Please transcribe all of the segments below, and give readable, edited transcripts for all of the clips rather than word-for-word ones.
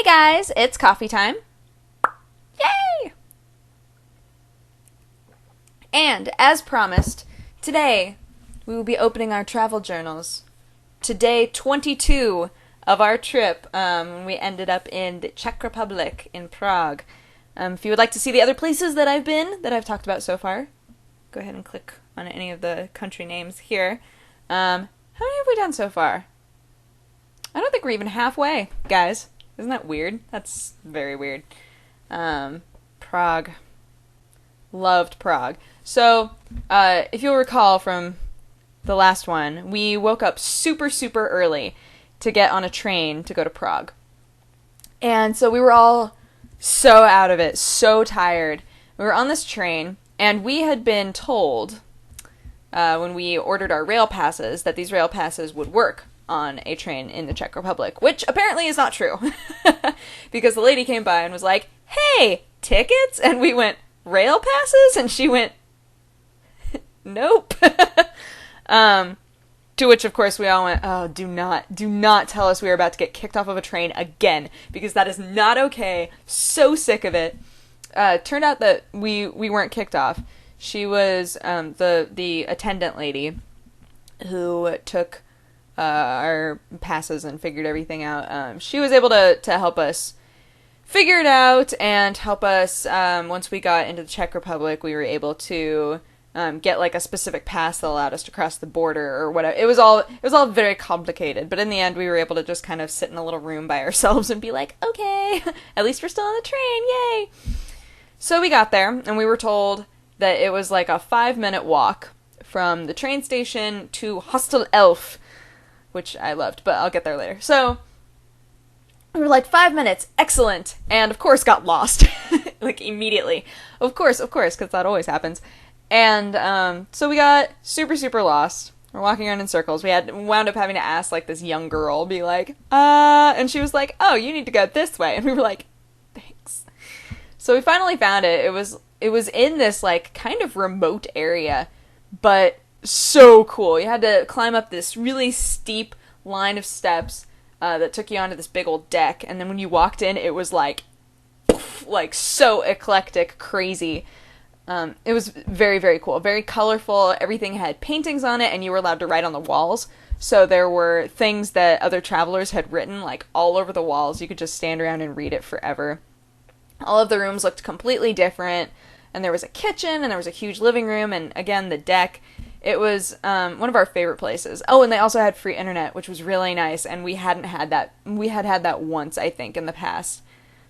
Hey guys, it's coffee time. Yay! And as promised, today we will be opening our travel journals. Today, 22 of our trip, we ended up in the Czech Republic in Prague. If you would like to see the other places that I've been, that I've talked about so far, go ahead and click on any of the country names here. How many have we done so far? I don't think we're even halfway, guys. Isn't that weird? That's very weird. Prague. Loved Prague. So, if you'll recall from the last one, we woke up super, super early to get on a train to go to Prague. And so we were all so out of it, so tired. We were on this train, and we had been told, when we ordered our rail passes, that these rail passes would work on a train in the Czech Republic, which apparently is not true. Because the lady came by and was like, "Hey, tickets?" And we went, "Rail passes?" And she went, "Nope." To which, of course, we all went, "Oh, do not tell us we are about to get kicked off of a train again, because that is not okay." So sick of it. Turned out that we weren't kicked off. She was the attendant lady who took our passes and figured everything out. She was able to help us figure it out and help us, once we got into the Czech Republic, we were able to get like a specific pass that allowed us to cross the border or whatever. It was all very complicated, but in the end we were able to just kind of sit in a little room by ourselves and be like, okay, at least we're still on the train, yay! So we got there, and we were told that it was like a 5-minute walk from the train station to Hostel Elf, which I loved, but I'll get there later. So we were like, 5 minutes, excellent, and of course got lost, like immediately. Of course, because that always happens. And so we got super, super lost. We're walking around in circles. We wound up having to ask like this young girl, be like, and she was like, "Oh, you need to go this way," and we were like, "Thanks." So we finally found it. It was in this like kind of remote area, but so cool. You had to climb up this really steep line of steps that took you onto this big old deck, and then when you walked in, it was like so eclectic, crazy. It was very, very cool, very colorful. Everything had paintings on it, and you were allowed to write on the walls. So there were things that other travelers had written like all over the walls. You could just stand around and read it forever. All of the rooms looked completely different, and there was a kitchen, and there was a huge living room, and again, the deck. It was one of our favorite places. Oh, and they also had free internet, which was really nice, and we hadn't had that. We had that once, I think, in the past.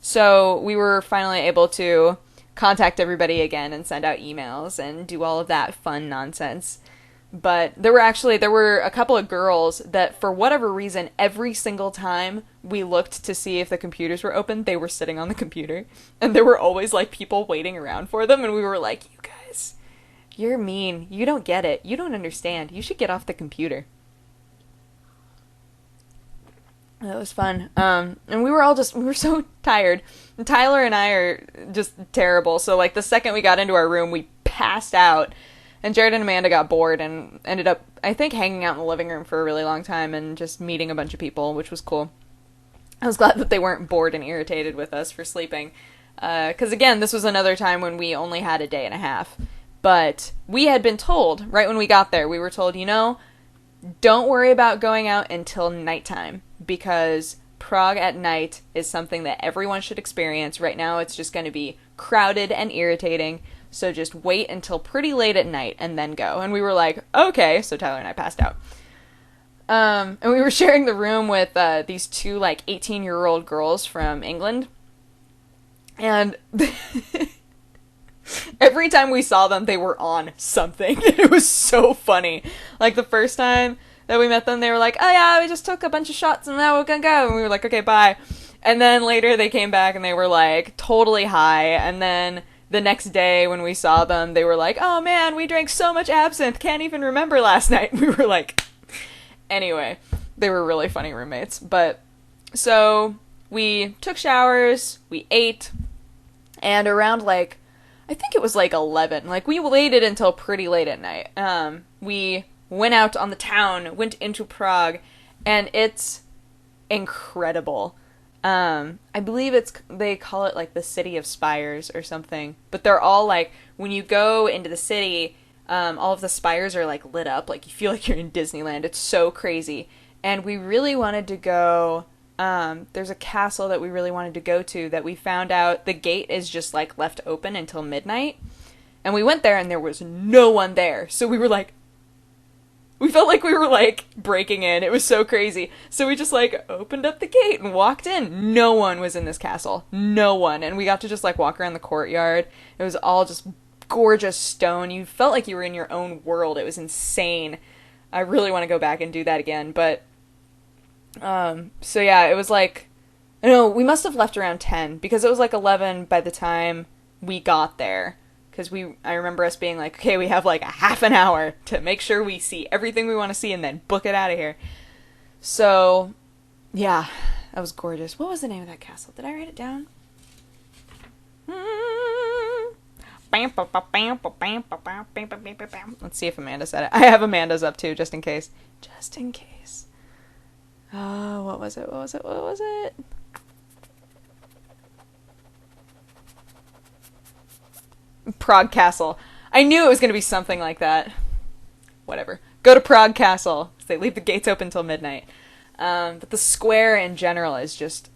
So we were finally able to contact everybody again and send out emails and do all of that fun nonsense. But there were a couple of girls that, for whatever reason, every single time we looked to see if the computers were open, they were sitting on the computer. And there were always, like, people waiting around for them, and we were like, "You guys, you're mean. You don't get it. You don't understand. You should get off the computer." That was fun. And we were so tired. And Tyler and I are just terrible. So, like, the second we got into our room, we passed out. And Jared and Amanda got bored and ended up, I think, hanging out in the living room for a really long time and just meeting a bunch of people, which was cool. I was glad that they weren't bored and irritated with us for sleeping. 'Cause again, this was another time when we only had a day and a half. But we had been told, right when we got there, we were told, don't worry about going out until nighttime, because Prague at night is something that everyone should experience. Right now it's just going to be crowded and irritating, so just wait until pretty late at night and then go. And we were like, okay, so Tyler and I passed out. And we were sharing the room with these two, like, 18-year-old girls from England. And every time we saw them, they were on something. It was so funny. Like, the first time that we met them, they were like, "Oh yeah, we just took a bunch of shots and now we're gonna go." And we were like, "Okay, bye." And then later they came back and they were like totally high. And then the next day when we saw them, they were like, "Oh man, we drank so much absinthe, can't even remember last night." We were like, anyway, they were really funny roommates. But so we took showers, we ate, and around like, I think it was like 11. Like, we waited until pretty late at night. We went out on the town, went into Prague, and it's incredible. I believe they call it like the City of Spires or something, but they're all like, when you go into the city, all of the spires are like lit up, like you feel like you're in Disneyland. It's so crazy. And we really wanted to go, there's a castle that we really wanted to go to that we found out the gate is just like left open until midnight. And we went there and there was no one there. So we felt like we were like breaking in. It was so crazy. So we just like opened up the gate and walked in. No one was in this castle. No one. And we got to just like walk around the courtyard. It was all just gorgeous stone. You felt like you were in your own world. It was insane. I really want to go back and do that again. But, so yeah, it was like, no, we must have left around 10 because it was like 11 by the time we got there. Because I remember us being like, okay, we have like a half an hour to make sure we see everything we want to see and then book it out of here. So, yeah, that was gorgeous. What was the name of that castle? Did I write it down? Let's see if Amanda said it. I have Amanda's up too, just in case. Just in case. Oh, what was it? Prague Castle. I knew it was going to be something like that. Whatever. Go to Prague Castle. They leave the gates open till midnight. But the square in general is just,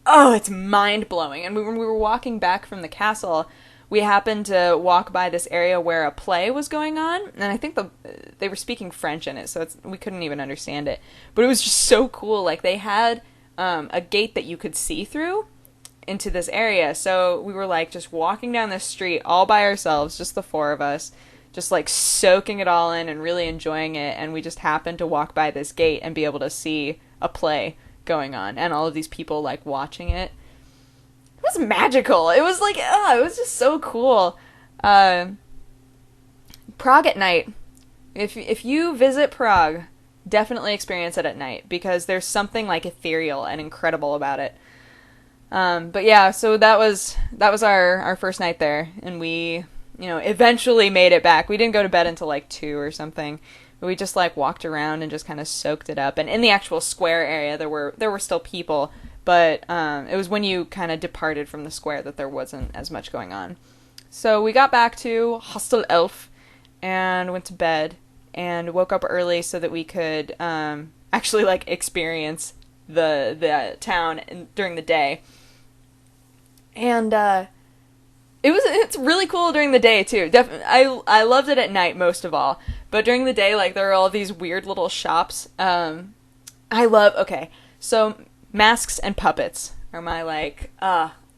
oh, it's mind-blowing. And when we were walking back from the castle, we happened to walk by this area where a play was going on. And I think they were speaking French in it, so we couldn't even understand it. But it was just so cool. Like, they had a gate that you could see through into this area. So we were like just walking down this street all by ourselves, just the four of us, just like soaking it all in and really enjoying it. And we just happened to walk by this gate and be able to see a play going on and all of these people like watching it. It was magical. It was like, it was just so cool. Prague at night. If you visit Prague, definitely experience it at night because there's something like ethereal and incredible about it. But yeah, so that was our first night there, and we, eventually made it back. We didn't go to bed until like 2 or something, but we just like walked around and just kind of soaked it up. And in the actual square area, there were still people, but it was when you kind of departed from the square that there wasn't as much going on. So we got back to Hostel Elf and went to bed and woke up early so that we could actually like experience the town during the day. And it's really cool during the day too. I loved it at night most of all, but during the day, like, there are all these weird little shops. So Masks and Puppets are my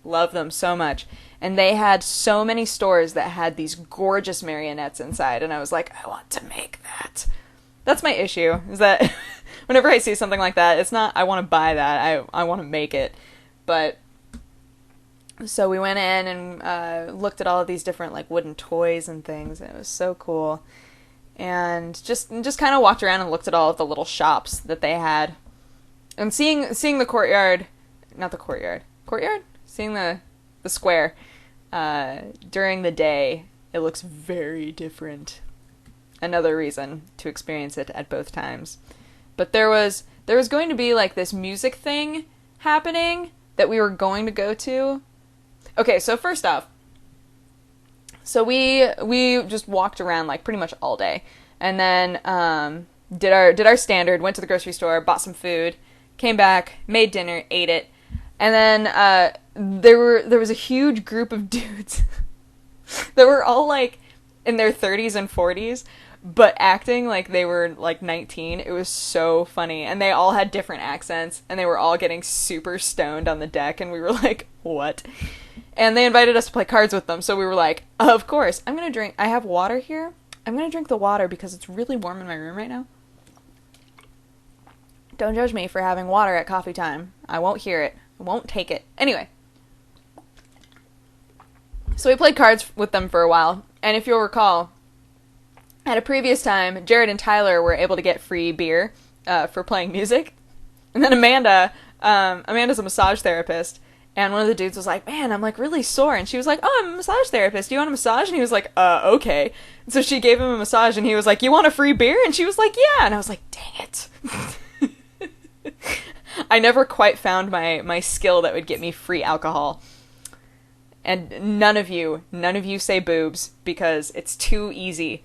love them so much. And they had so many stores that had these gorgeous marionettes inside, and I was like, I want to make that. That's my issue, is that whenever I see something like that, it's not I want to buy that, I want to make it. But so we went in and looked at all of these different like wooden toys and things, and it was so cool. And just kind of walked around and looked at all of the little shops that they had. And seeing the courtyard, seeing the square during the day, it looks very different. Another reason to experience it at both times. But there was going to be like this music thing happening that we were going to go to. Okay, so first off, so we just walked around like pretty much all day, and then did our standard, went to the grocery store, bought some food, came back, made dinner, ate it, and then there was a huge group of dudes that were all like in their 30s and 40s, but acting like they were like 19. It was so funny, and they all had different accents, and they were all getting super stoned on the deck, and we were like, what? And they invited us to play cards with them, so we were like, of course. I have water here. I'm gonna drink the water because it's really warm in my room right now. Don't judge me for having water at coffee time. I won't hear it. I won't take it. Anyway. So we played cards with them for a while, and if you'll recall, at a previous time, Jared and Tyler were able to get free beer for playing music. And then Amanda's a massage therapist, and one of the dudes was like, man, I'm like really sore. And she was like, oh, I'm a massage therapist. Do you want a massage? And he was like, okay. And so she gave him a massage, and he was like, you want a free beer? And she was like, yeah. And I was like, dang it. I never quite found my skill that would get me free alcohol. And none of you say boobs because it's too easy.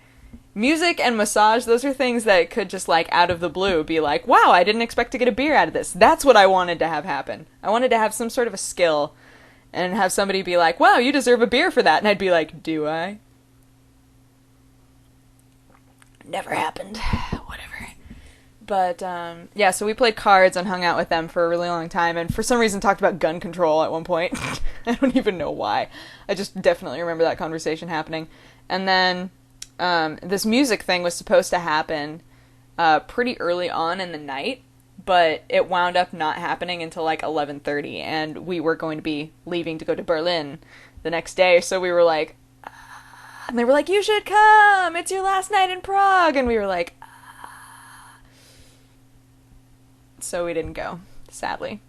Music and massage, those are things that could just, like, out of the blue be like, wow, I didn't expect to get a beer out of this. That's what I wanted to have happen. I wanted to have some sort of a skill and have somebody be like, wow, you deserve a beer for that. And I'd be like, do I? Never happened. Whatever. But, yeah, so we played cards and hung out with them for a really long time, and for some reason talked about gun control at one point. I don't even know why. I just definitely remember that conversation happening. And then, this music thing was supposed to happen, pretty early on in the night, but it wound up not happening until, like, 11:30, and we were going to be leaving to go to Berlin the next day, so we were like, and they were like, you should come! It's your last night in Prague! And we were like, so we didn't go, sadly.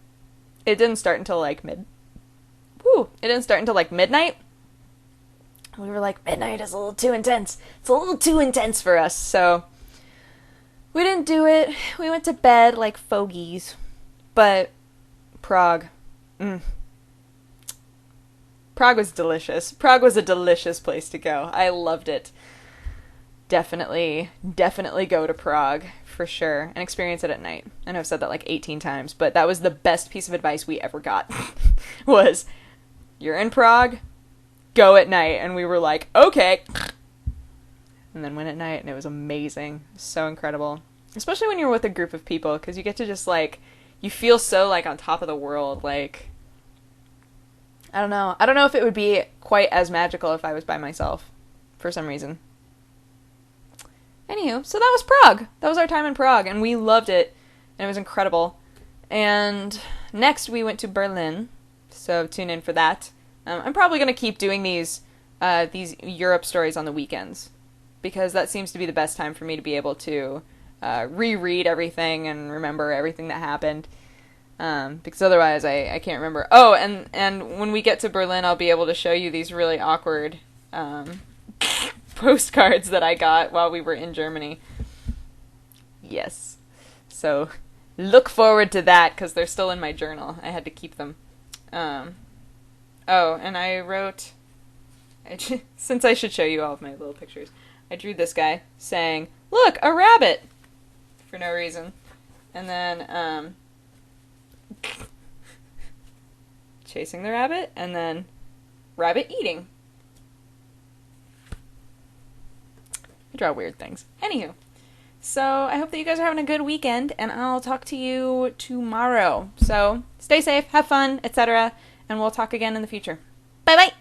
It didn't start until, like, midnight. We were like, midnight is a little too intense. It's a little too intense for us, so we didn't do it. We went to bed like fogies. But Prague. Prague was delicious. Prague was a delicious place to go. I loved it. Definitely go to Prague, for sure, and experience it at night. I know I've said that like 18 times, but that was the best piece of advice we ever got, was, you're in Prague, go at night. And we were like, okay. And then went at night, and it was amazing. So incredible. Especially when you're with a group of people, because you get to just, like, you feel so, like, on top of the world, like, I don't know. I don't know if it would be quite as magical if I was by myself, for some reason. Anywho, so that was Prague. That was our time in Prague, and we loved it, and it was incredible. And next we went to Berlin, so tune in for that. I'm probably going to keep doing these Europe stories on the weekends, because that seems to be the best time for me to be able to reread everything and remember everything that happened, because otherwise I can't remember. Oh, and when we get to Berlin, I'll be able to show you these really awkward postcards that I got while we were in Germany. Yes. So look forward to that, because they're still in my journal. I had to keep them. Oh, and I wrote, since I should show you all of my little pictures, I drew this guy saying, look, a rabbit, for no reason. And then, chasing the rabbit, and then rabbit eating. I draw weird things. Anywho, so I hope that you guys are having a good weekend, and I'll talk to you tomorrow. So stay safe, have fun, etc., and we'll talk again in the future. Bye-bye!